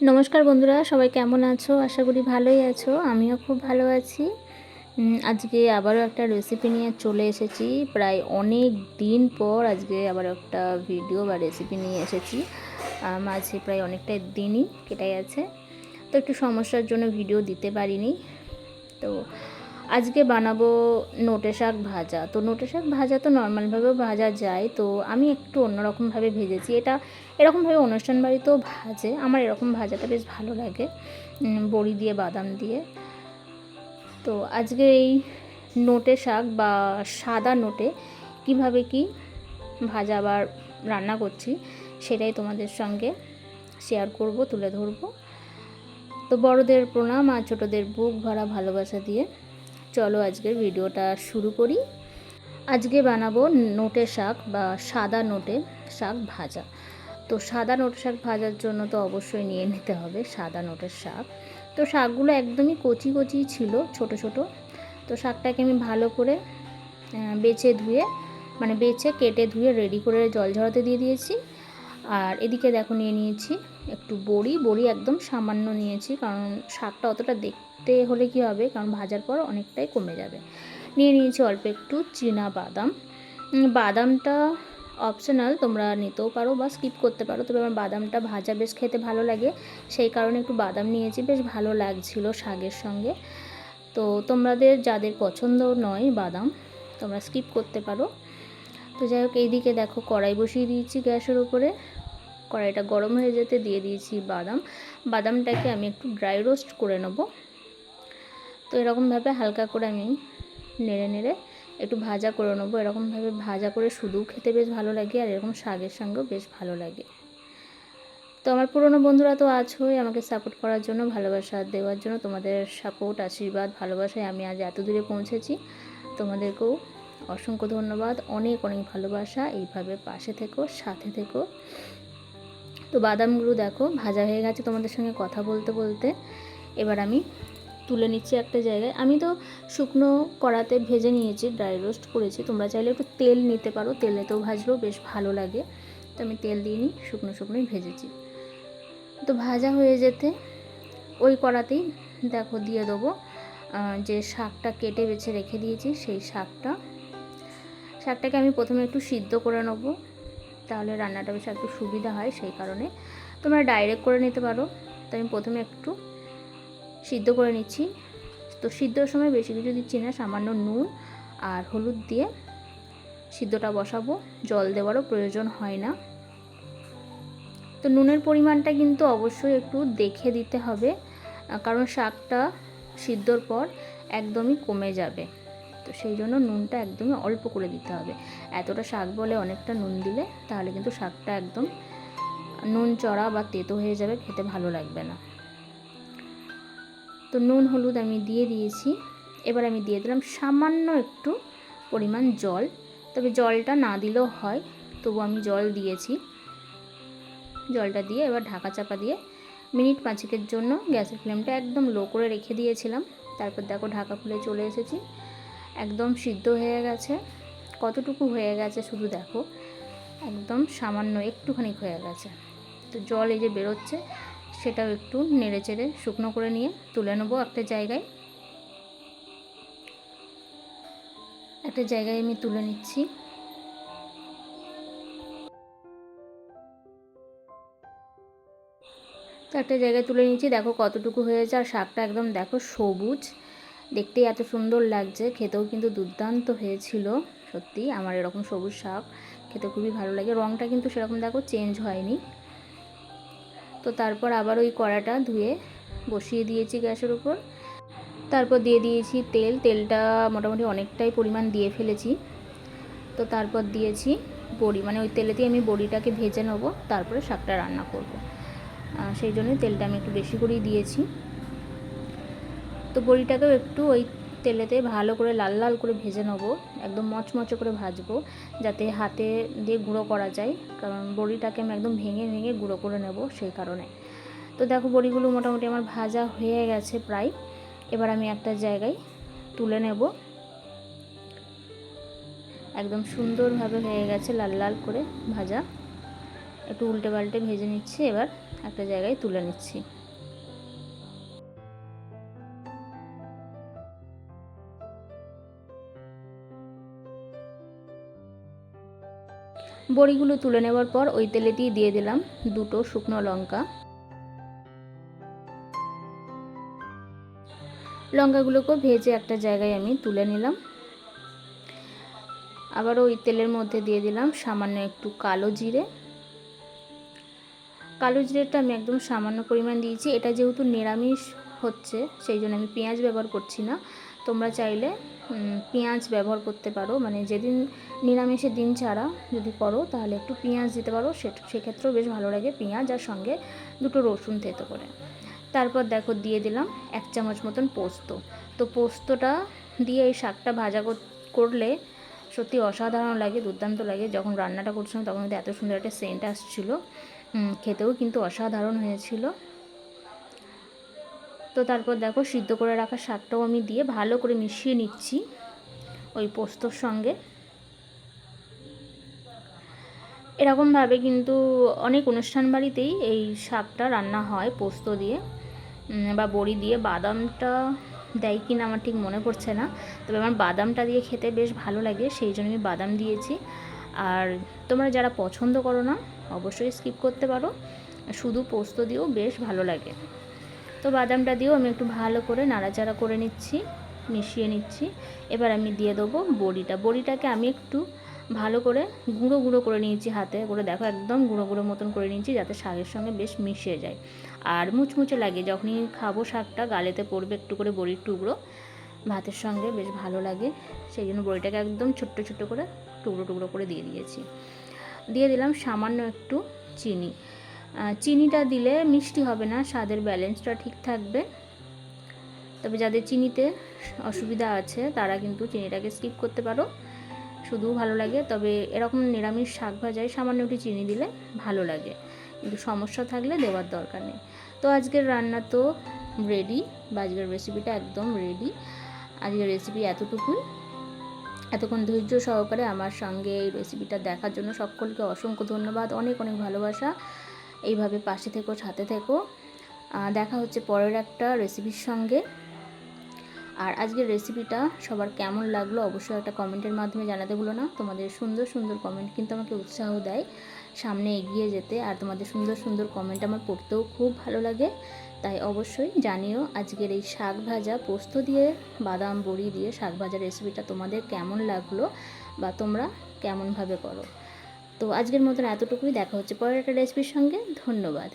নমস্কার বন্ধুরা, সবাই কেমন আছো? আশা করি ভালোই আছো। আমিও খুব ভালো আছি। আজকে আবারও একটা রেসিপি নিয়ে চলে এসেছি। প্রায় অনেক দিন পর আজকে আবার একটা ভিডিও বা রেসিপি নিয়ে এসেছি। মাঝে প্রায় অনেকটা দিনই কেটে গেছে, তো একটু সমস্যার জন্য ভিডিও দিতে পারিনি। তো আজকে বানাবো নোটে শাক ভাজা। তো নোটে শাক ভাজা তো নর্মালভাবেও ভাজা যায়, তো আমি একটু অন্যরকমভাবে ভেজেছি। এটা এরকমভাবে অনুষ্ঠান বাড়িতেও ভাজে, আমার এরকম ভাজাটা বেশ ভালো লাগে, বড়ি দিয়ে বাদাম দিয়ে। তো আজকে এই নোটে শাক বা সাদা নোটে কিভাবে কি ভাজা আবার রান্না করছি সেটাই তোমাদের সঙ্গে শেয়ার করব, তুলে ধরবো। তো বড়দের প্রণাম আর ছোটদের বুক ভরা ভালোবাসা দিয়ে চলো আজকের ভিডিওটা শুরু করি। আজকে বানাবো নোটে শাক বা সাদা নোটে শাক ভাজা। তো সাদা নোটে শাক ভাজার জন্য তো অবশ্যই নিয়ে নিতে হবে সাদা নোটের শাক। তো শাকগুলো একদমই কচি কচি ছিল, ছোট ছোট। তো শাকটাকে আমি ভালো করে বেছে কেটে ধুয়ে রেডি করে জল ঝরাতে দিয়ে দিয়েছি। আর এদিকে দেখো নিয়ে নিয়েছি একটু বড়ি একদম সামান্য নিয়েছি, কারণ শাকটা অতটা দেখতে হলে কি হবে, কারণ ভাজার পর অনেকটাই কমে যাবে। নিয়ে নিয়েছি অল্প একটু চীনা বাদাম। বাদামটা অপশনাল, তোমরা নিতেও পারো বা স্কিপ করতে পারো, তবে আমার বাদামটা ভাজা বেশ খেতে ভালো লাগে, সেই কারণে একটু বাদাম নিয়েছি, বেশ ভালো লাগছিল শাকের সঙ্গে। তো তোমাদের যাদের পছন্দ নয় বাদাম, তোমরা স্কিপ করতে পারো। তো যাই হোক, এইদিকে দেখো কড়াই বসিয়ে দিয়েছি গ্যাসের উপরে। কড়াইটা গরম হয়ে যেতে দিয়ে দিয়েছি বাদামটাকে আমি একটু ড্রাই রোস্ট করে নেব। তো এরকমভাবে হালকা করে আমি নেড়ে নেড়ে একটু ভাজা করে নেবো। এরকমভাবে ভাজা করে শুধু খেতে বেশ ভালো লাগে, আর এরকম শাকের সঙ্গেও বেশ ভালো লাগে। তো আমার পুরনো বন্ধুরা তো আছোই আমাকে সাপোর্ট করার জন্য, ভালোবাসা দেওয়ার জন্য। তোমাদের সাপোর্ট, আশীর্বাদ, ভালোবাসায় আমি আজ এত দূরে পৌঁছেছি। তোমাদেরকেও অসংখ্য ধন্যবাদ, অনেক অনেক ভালোবাসা। এইভাবে পাশে থেকো, সাথে থেকো। তো বাদামগুলো দেখো ভাজা হয়ে গেছে তোমাদের সঙ্গে কথা বলতে বলতে। এবার আমি তুলে নিচ্ছি একটা জায়গায়। আমি তো শুকনো কড়াতে ভেজে নিয়েছি, ড্রাই রোস্ট করেছি। তোমরা চাইলে একটু তেল নিতে পারো, তেলেতেও ভাজলেও বেশ ভালো লাগে। তো আমি তেল দিইনি, শুকনোই ভেজেছি। তো ভাজা হয়ে যেতে ওই কড়াতেই দেখো দিয়ে দেবো যে শাকটা কেটে বেছে রেখে দিয়েছি, সেই শাকটাকে আমি প্রথমে একটু সিদ্ধ করে নেবো, তাহলে রান্নাটা বেশ একটু সুবিধা হয়, সেই কারণে। তোমরা ডাইরেক্ট করে নিতে পারো। তো আমি প্রথমে একটু সিদ্ধ করে নিচ্ছি। তো সিদ্ধর সময় বেশি কিছু দিচ্ছি না, সামান্য নুন আর হলুদ দিয়ে সিদ্ধটা বসাবো, জল দেওয়ারও প্রয়োজন হয় না। তো নুনের পরিমাণটা কিন্তু অবশ্যই একটু দেখে দিতে হবে, কারণ শাকটা সিদ্ধর পর একদমই কমে যাবে। তো সেই জন্য নুনটা একদমই অল্প করে দিতে হবে। এতটা শাক বলে অনেকটা নুন দিলে তাহলে কিন্তু শাকটা একদম নুন চড়া বা তেতো হয়ে যাবে, খেতে ভালো লাগবে না। তো নুন হলুদ আমি দিয়ে দিয়েছি। এবার আমি দিয়ে দিলাম সামান্য একটু পরিমাণ জল, তবে জলটা না দিলেও হয়, তবু আমি জল দিয়েছি। জলটা দিয়ে এবার ঢাকা চাপা দিয়ে মিনিট 5 জন্য গ্যাসের ফ্লেমটা একদম লো করে রেখে দিয়েছিলাম। তারপর দেখো ঢাকা খুলে চলে এসেছি, একদম সিদ্ধ হয়ে গেছে। কতটুকু হয়ে গেছে শুধু দেখো, একদম সামান্য একটুখানি হয়ে গেছে। তো জল এই যে বেরোচ্ছে, সেটাও একটু নেড়ে চেড়ে শুকনো করে নিয়ে তুলে নেবো একটা জায়গায় আমি তুলে নিচ্ছি। তো একটা জায়গায় তুলে নিচ্ছি, দেখো কতটুকু হয়েছে। আর শাকটা একদম দেখো সবুজ, দেখতেই এত সুন্দর লাগছে, খেতেও কিন্তু দুর্দান্ত হয়েছিল। সত্যি আমার এরকম সবুজ শাক খেতে খুবই ভালো লাগে। রঙটা কিন্তু সেরকম দেখো চেঞ্জ হয়নি। তো তারপর আবার ওই কড়াটা ধুয়ে বসিয়ে দিয়েছি গ্যাসের উপর। তারপর দিয়ে দিয়েছি তেলটা মোটামুটি অনেকটাই পরিমাণ দিয়ে ফেলেছি। তো তারপর দিয়েছি বড়ি, মানে ওই তেলেতেই আমি বড়িটাকে ভেজে নেবো, তারপরে শাকটা রান্না করব। সেই জন্যই তেলটা আমি একটু বেশি করেই দিয়েছি। তো বড়িটাকেও একটু ওই তেলেতে ভালো করে লাল লাল করে ভেজে নেবো, একদম মচমচে করে ভাজবো, যাতে হাতে দিয়ে গুঁড়ো করা যায়, কারণ বড়িটাকে আমি একদম ভেঙে ভেঙে গুঁড়ো করে নেব, সেই কারণে। তো দেখো বড়িগুলো মোটামুটি আমার ভাজা হয়ে গেছে প্রায়। এবার আমি একটা জায়গায় তুলে নেব। একদম সুন্দরভাবে হয়ে গেছে লাল লাল করে ভাজা। একটু উল্টে পাল্টে ভেজে নিচ্ছি। এবার একটা জায়গায় তুলে নিচ্ছি। বড়িগুলো তুলে নেওয়ার পর ওই তেলেতেই দিয়ে দিলাম 2টো শুকনো লঙ্কা। লঙ্কাগুলোকেও ভেজে একটা জায়গায় আমি তুলে নিলাম। আবার ওই তেলের মধ্যে দিয়ে দিলাম সামান্য একটু কালো জিরে। কালো জিরেটা আমি একদম সামান্য পরিমাণ দিয়েছি। এটা যেহেতু নিরামিষ হচ্ছে সেই জন্য আমি পেঁয়াজ ব্যবহার করছি না। তোমরা চাইলে পেঁয়াজ ব্যবহার করতে পারো, মানে যেদিন নিরামিষের দিন ছাড়া যদি করো তাহলে একটু পেঁয়াজ দিতে পারো, সেক্ষেত্রেও বেশ ভালো লাগে। পেঁয়াজ আর সঙ্গে 2টো রসুন থেতো করে। তারপর দেখো দিয়ে দিলাম 1 চামচ মতন পোস্ত। তো পোস্তটা দিয়ে এই শাকটা ভাজা করলে সত্যি অসাধারণ লাগে, দুর্দান্ত লাগে। যখন রান্নাটা করছিলাম তখন কিন্তু এত সুন্দর একটা সেন্ট আসছিলো, খেতেও কিন্তু অসাধারণ হয়েছিল। তো তারপর দেখো সিদ্ধ করে রাখা শাকটাও আমি দিয়ে ভালো করে মিশিয়ে নিচ্ছি ওই পোস্তর সঙ্গে। এরকমভাবে কিন্তু অনেক অনুষ্ঠান বাড়িতেই এই শাকটা রান্না হয় পোস্ত দিয়ে বা বড়ি দিয়ে। বাদামটা দেয় কিনা আমার ঠিক মনে পড়ছে না, তবে আমার বাদামটা দিয়ে খেতে বেশ ভালো লাগে, সেই জন্য আমি বাদাম দিয়েছি। আর তোমরা যারা পছন্দ করো না অবশ্যই স্কিপ করতে পারো, শুধু পোস্ত দিয়েও বেশ ভালো লাগে। তো বাদামটা দিয়েও আমি একটু ভালো করে নাড়াচাড়া করে নিচ্ছি, মিশিয়ে নিচ্ছি। এবার আমি দিয়ে দেবো বড়িটাকে আমি একটু ভালো করে গুঁড়ো গুঁড়ো করে নিয়েছি হাতে করে। দেখো একদম গুঁড়ো গুঁড়ো মতন করে নিয়েছি যাতে শাকের সঙ্গে বেশ মিশে যায় আর মুচমুচে লাগে। যখনই খাবো শাকটা গালেতে পড়বে একটু করে বড়ির টুকরো, ভাতের সঙ্গে বেশ ভালো লাগে। সেই জন্য বড়িটাকে একদম ছোট্ট ছোট্ট করে টুকরো টুকরো করে দিয়ে দিয়েছি। দিয়ে দিলাম সামান্য একটু চিনি। চিনিটা দিলে মিষ্টি হবে না, স্বাদের ব্যালেন্সটা ঠিক থাকবে। তবে যাদের চিনিতে অসুবিধা আছে তারা কিন্তু চিনিটাকে স্কিপ করতে পারো, শুধু ভালো লাগে। তবে এরকম নিরামিষ শাক ভাজায় সামান্য একটু চিনি দিলে ভালো লাগে, কিন্তু সমস্যা থাকলে দেওয়ার দরকার নেই। তো আজকের রান্না তো রেডি, বা আজকের রেসিপিটা একদম রেডি। আজকের রেসিপি এতটুকুই। এতক্ষণ ধৈর্য সহকারে আমার সঙ্গে এই রেসিপিটা দেখার জন্য সকলকে অসংখ্য ধন্যবাদ, অনেক অনেক ভালোবাসা। এইভাবে পাশে থেকো, সাথে থেকো। দেখা হচ্ছে পরের একটা রেসিপির সঙ্গে। আর আজকের রেসিপিটা সবার কেমন লাগলো অবশ্যই একটা কমেন্টের মাধ্যমে জানাতে ভুলো না। তোমাদের সুন্দর সুন্দর কমেন্ট কিন্তু আমাকে উৎসাহ দেয় সামনে এগিয়ে যেতে, আর তোমাদের সুন্দর সুন্দর কমেন্ট আমার পড়তেও খুব ভালো লাগে। তাই অবশ্যই জানিও আজকের এই শাক ভাজা পোস্ত দিয়ে বাদাম বড়ি দিয়ে শাক ভাজা রেসিপিটা তোমাদের কেমন লাগলো বা তোমরা কেমনভাবে করো। তো আজকের মতন এতটুকুই, দেখা হচ্ছে পরের একটা রেসিপির সঙ্গে। ধন্যবাদ।